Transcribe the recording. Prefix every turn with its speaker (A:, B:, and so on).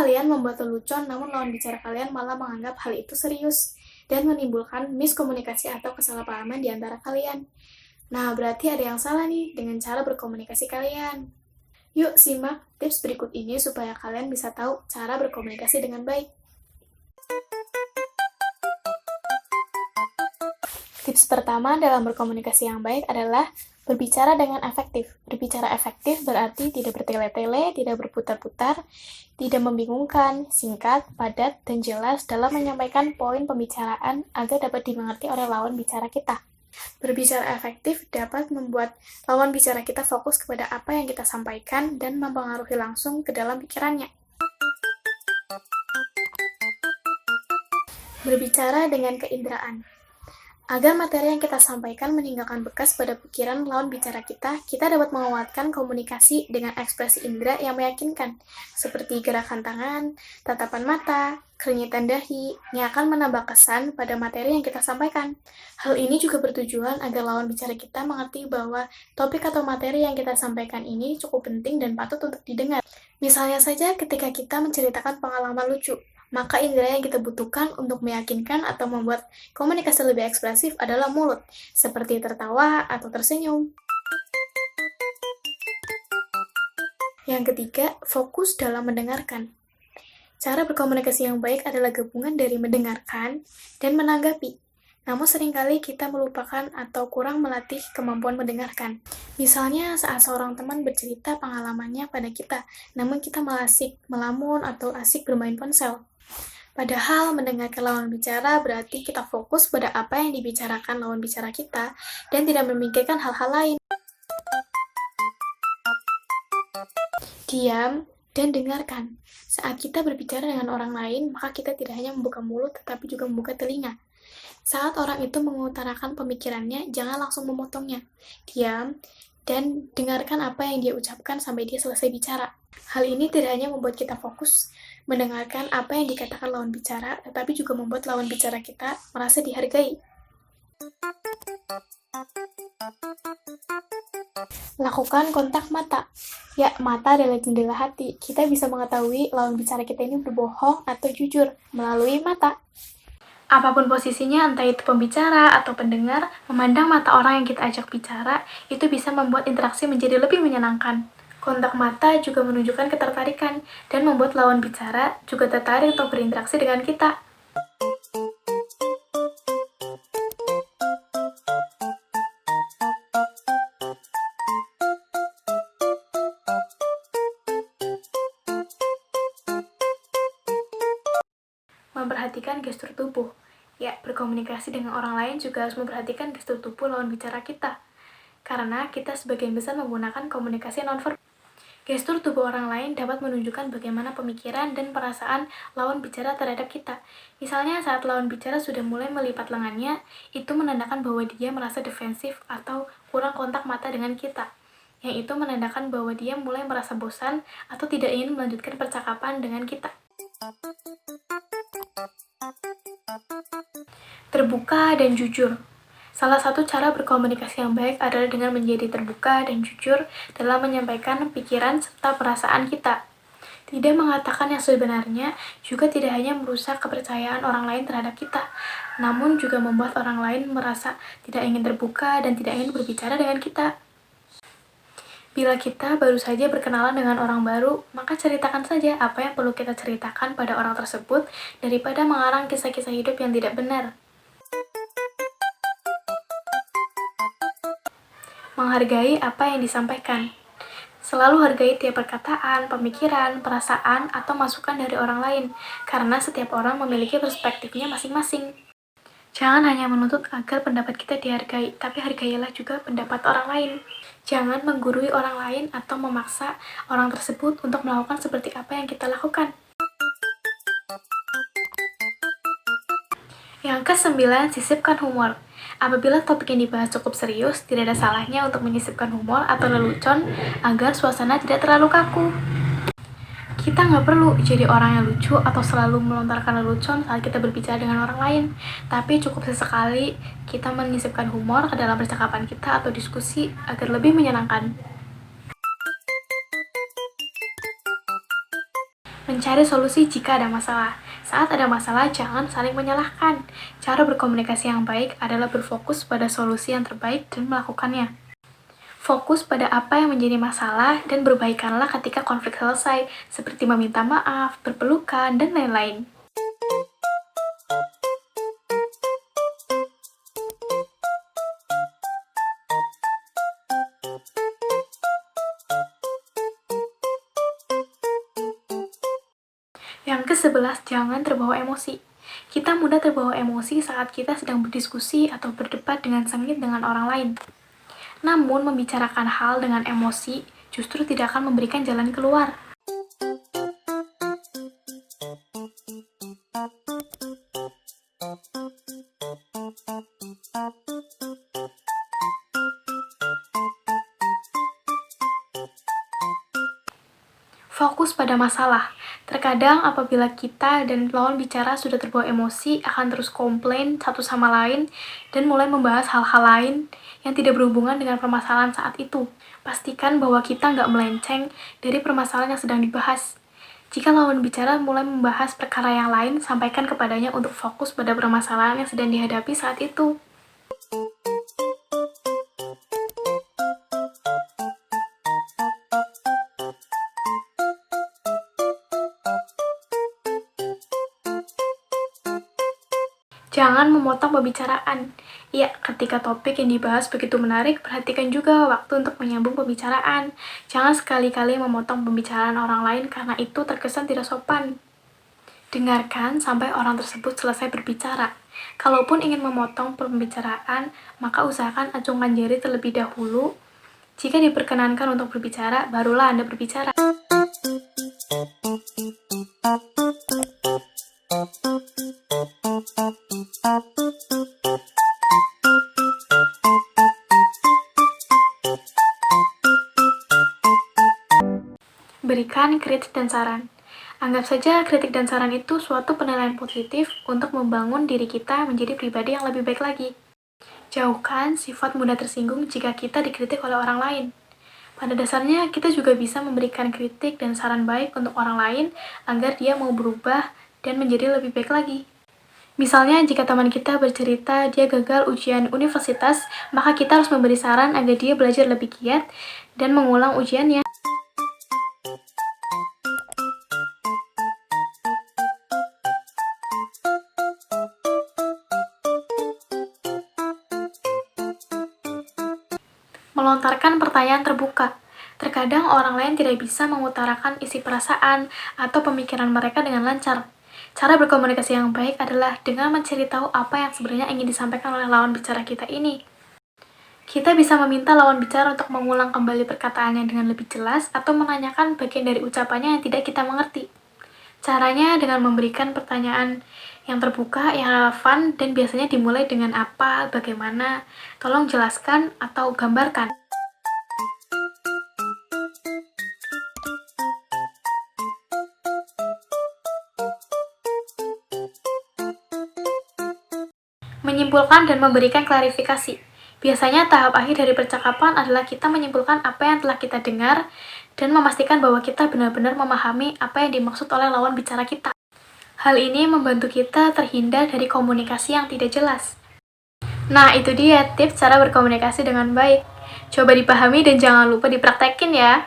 A: kalian membuat lelucon namun lawan bicara kalian malah menganggap hal itu serius dan menimbulkan miskomunikasi atau kesalahpahaman di antara kalian. Nah, berarti ada yang salah nih dengan cara berkomunikasi kalian. Yuk simak tips berikut ini supaya kalian bisa tahu cara berkomunikasi dengan baik. Tips pertama dalam berkomunikasi yang baik adalah berbicara dengan efektif. Berbicara efektif berarti tidak bertele-tele, tidak berputar-putar, tidak membingungkan, singkat, padat, dan jelas dalam menyampaikan poin pembicaraan agar dapat dimengerti oleh lawan bicara kita. Berbicara efektif dapat membuat lawan bicara kita fokus kepada apa yang kita sampaikan dan mempengaruhi langsung ke dalam pikirannya. Berbicara dengan keinderaan. Agar materi yang kita sampaikan meninggalkan bekas pada pikiran lawan bicara kita dapat menguatkan komunikasi dengan ekspresi indera yang meyakinkan, seperti gerakan tangan, tatapan mata, keringitan dahi, yang akan menambah kesan pada materi yang kita sampaikan. Hal ini juga bertujuan agar lawan bicara kita mengerti bahwa topik atau materi yang kita sampaikan ini cukup penting dan patut untuk didengar. Misalnya saja ketika kita menceritakan pengalaman lucu, maka indera yang kita butuhkan untuk meyakinkan atau membuat komunikasi lebih ekspresif adalah mulut, seperti tertawa atau tersenyum. Yang ketiga, fokus dalam mendengarkan. Cara berkomunikasi yang baik adalah gabungan dari mendengarkan dan menanggapi. Namun seringkali kita melupakan atau kurang melatih kemampuan mendengarkan. Misalnya saat seorang teman bercerita pengalamannya pada kita, namun kita malah asik melamun atau asik bermain ponsel. Padahal mendengarkan lawan bicara berarti kita fokus pada apa yang dibicarakan lawan bicara kita dan tidak memikirkan hal-hal lain. Diam dan dengarkan. Saat kita berbicara dengan orang lain, maka kita tidak hanya membuka mulut tetapi juga membuka telinga. Saat orang itu mengutarakan pemikirannya, jangan langsung memotongnya. Diam dan dengarkan apa yang dia ucapkan sampai dia selesai bicara. Hal ini tidak hanya membuat kita fokus mendengarkan apa yang dikatakan lawan bicara, tetapi juga membuat lawan bicara kita merasa dihargai. Lakukan kontak mata. Ya, mata adalah jendela hati. Kita bisa mengetahui lawan bicara kita ini berbohong atau jujur melalui mata. Apapun posisinya, entah itu pembicara atau pendengar, memandang mata orang yang kita ajak bicara, itu bisa membuat interaksi menjadi lebih menyenangkan. Kontak mata juga menunjukkan ketertarikan, dan membuat lawan bicara juga tertarik untuk berinteraksi dengan kita. Memperhatikan gestur tubuh. Ya, berkomunikasi dengan orang lain juga harus memperhatikan gestur tubuh lawan bicara kita. Karena kita sebagian besar menggunakan komunikasi nonverbal. Gestur tubuh orang lain dapat menunjukkan bagaimana pemikiran dan perasaan lawan bicara terhadap kita. Misalnya saat lawan bicara sudah mulai melipat lengannya, itu menandakan bahwa dia merasa defensif atau kurang kontak mata dengan kita. Yang itu menandakan bahwa dia mulai merasa bosan atau tidak ingin melanjutkan percakapan dengan kita. Terbuka dan jujur. Salah satu cara berkomunikasi yang baik adalah dengan menjadi terbuka dan jujur dalam menyampaikan pikiran serta perasaan kita. Tidak mengatakan yang sebenarnya juga tidak hanya merusak kepercayaan orang lain terhadap kita, namun juga membuat orang lain merasa tidak ingin terbuka dan tidak ingin berbicara dengan kita. Bila kita baru saja berkenalan dengan orang baru, maka ceritakan saja apa yang perlu kita ceritakan pada orang tersebut daripada mengarang kisah-kisah hidup yang tidak benar. Menghargai apa yang disampaikan. Selalu hargai tiap perkataan, pemikiran, perasaan, atau masukan dari orang lain, karena setiap orang memiliki perspektifnya masing-masing. Jangan hanya menuntut agar pendapat kita dihargai, tapi hargailah juga pendapat orang lain. Jangan menggurui orang lain atau memaksa orang tersebut untuk melakukan seperti apa yang kita lakukan. Yang ke-9, sisipkan humor. Apabila topik yang dibahas cukup serius, tidak ada salahnya untuk menyisipkan humor atau lelucon agar suasana tidak terlalu kaku. Kita nggak perlu jadi orang yang lucu atau selalu melontarkan lelucon saat kita berbicara dengan orang lain, tapi cukup sesekali kita menyisipkan humor ke dalam percakapan kita atau diskusi agar lebih menyenangkan. Mencari solusi jika ada masalah. Saat ada masalah, jangan saling menyalahkan. Cara berkomunikasi yang baik adalah berfokus pada solusi yang terbaik dan melakukannya. Fokus pada apa yang menjadi masalah dan berbaikanlah ketika konflik selesai, seperti meminta maaf, berpelukan, dan lain-lain. Yang ke-11, jangan terbawa emosi. Kita mudah terbawa emosi saat kita sedang berdiskusi atau berdebat dengan sengit dengan orang lain. Namun, membicarakan hal dengan emosi justru tidak akan memberikan jalan keluar. Fokus pada masalah. Terkadang apabila kita dan lawan bicara sudah terbawa emosi, akan terus komplain satu sama lain dan mulai membahas hal-hal lain yang tidak berhubungan dengan permasalahan saat itu. Pastikan bahwa kita nggak melenceng dari permasalahan yang sedang dibahas. Jika lawan bicara mulai membahas perkara yang lain, sampaikan kepadanya untuk fokus pada permasalahan yang sedang dihadapi saat itu. Jangan memotong pembicaraan. Ya, ketika topik yang dibahas begitu menarik, perhatikan juga waktu untuk menyambung pembicaraan. Jangan sekali-kali memotong pembicaraan orang lain karena itu terkesan tidak sopan. Dengarkan sampai orang tersebut selesai berbicara. Kalaupun ingin memotong pembicaraan, maka usahakan acungkan jari terlebih dahulu. Jika diperkenankan untuk berbicara, barulah Anda berbicara. Berikan kritik dan saran. Anggap saja kritik dan saran itu suatu penilaian positif untuk membangun diri kita menjadi pribadi yang lebih baik lagi. Jauhkan sifat mudah tersinggung jika kita dikritik oleh orang lain. Pada dasarnya, kita juga bisa memberikan kritik dan saran baik untuk orang lain agar dia mau berubah dan menjadi lebih baik lagi. Misalnya, jika teman kita bercerita dia gagal ujian universitas, maka kita harus memberi saran agar dia belajar lebih giat dan mengulang ujiannya. Melontarkan pertanyaan terbuka. Terkadang orang lain tidak bisa mengutarakan isi perasaan atau pemikiran mereka dengan lancar. Cara berkomunikasi yang baik adalah dengan mencari tahu apa yang sebenarnya ingin disampaikan oleh lawan bicara kita ini. Kita bisa meminta lawan bicara untuk mengulang kembali perkataannya dengan lebih jelas atau menanyakan bagian dari ucapannya yang tidak kita mengerti. Caranya dengan memberikan pertanyaan yang terbuka, yang relevan, dan biasanya dimulai dengan apa, bagaimana, tolong jelaskan atau gambarkan. Menyimpulkan dan memberikan klarifikasi. Biasanya tahap akhir dari percakapan adalah kita menyimpulkan apa yang telah kita dengar dan memastikan bahwa kita benar-benar memahami apa yang dimaksud oleh lawan bicara kita. Hal ini membantu kita terhindar dari komunikasi yang tidak jelas. Nah, itu dia tips cara berkomunikasi dengan baik. Coba dipahami dan jangan lupa dipraktekin ya.